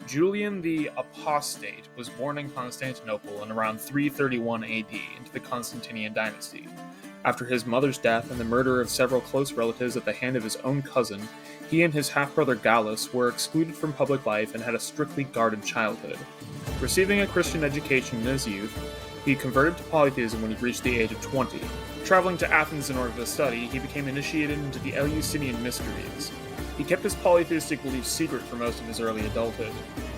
Julian the Apostate was born in Constantinople in around 331 AD into the Constantinian dynasty. After his mother's death and the murder of several close relatives at the hand of his own cousin, he and his half-brother Gallus were excluded from public life and had a strictly guarded childhood. Receiving a Christian education in his youth, he converted to polytheism when he reached the age of 20. Traveling to Athens in order to study, he became initiated into the Eleusinian mysteries. He kept his polytheistic beliefs secret for most of his early adulthood.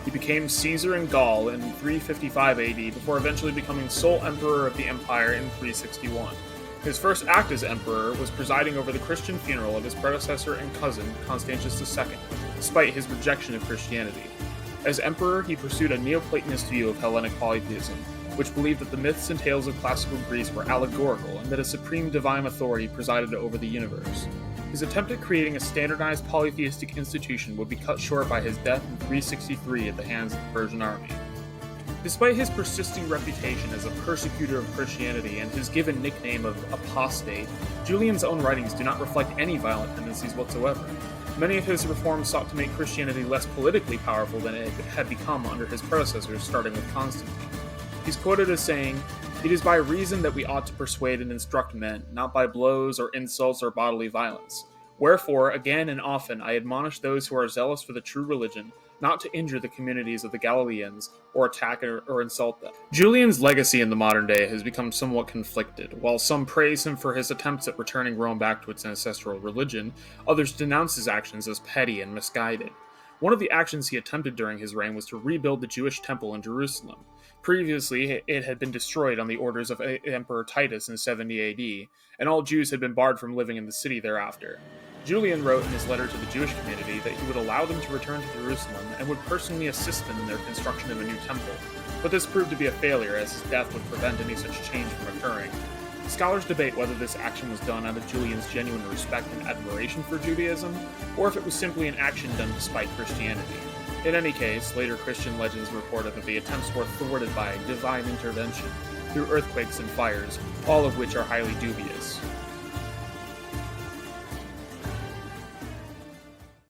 He became Caesar in Gaul in 355 AD before eventually becoming sole emperor of the empire in 361. His first act as emperor was presiding over the Christian funeral of his predecessor and cousin, Constantius II, despite his rejection of Christianity. As emperor, he pursued a Neoplatonist view of Hellenic polytheism, which believed that the myths and tales of classical Greece were allegorical and that a supreme divine authority presided over the universe. His attempt at creating a standardized polytheistic institution would be cut short by his death in 363 at the hands of the Persian army. Despite his persisting reputation as a persecutor of Christianity and his given nickname of Apostate, Julian's own writings do not reflect any violent tendencies whatsoever. Many of his reforms sought to make Christianity less politically powerful than it had become under his predecessors, starting with Constantine. He's quoted as saying, "It is by reason that we ought to persuade and instruct men, not by blows or insults or bodily violence. Wherefore, again and often, I admonish those who are zealous for the true religion, not to injure the communities of the Galileans, or attack or insult them." Julian's legacy in the modern day has become somewhat conflicted. While some praise him for his attempts at returning Rome back to its ancestral religion, others denounce his actions as petty and misguided. One of the actions he attempted during his reign was to rebuild the Jewish temple in Jerusalem. Previously, it had been destroyed on the orders of Emperor Titus in 70 AD, and all Jews had been barred from living in the city thereafter. Julian wrote in his letter to the Jewish community that he would allow them to return to Jerusalem and would personally assist them in their construction of a new temple, but this proved to be a failure as his death would prevent any such change from occurring. Scholars debate whether this action was done out of Julian's genuine respect and admiration for Judaism, or if it was simply an action done despite Christianity. In any case, later Christian legends reported that the attempts were thwarted by divine intervention through earthquakes and fires, all of which are highly dubious.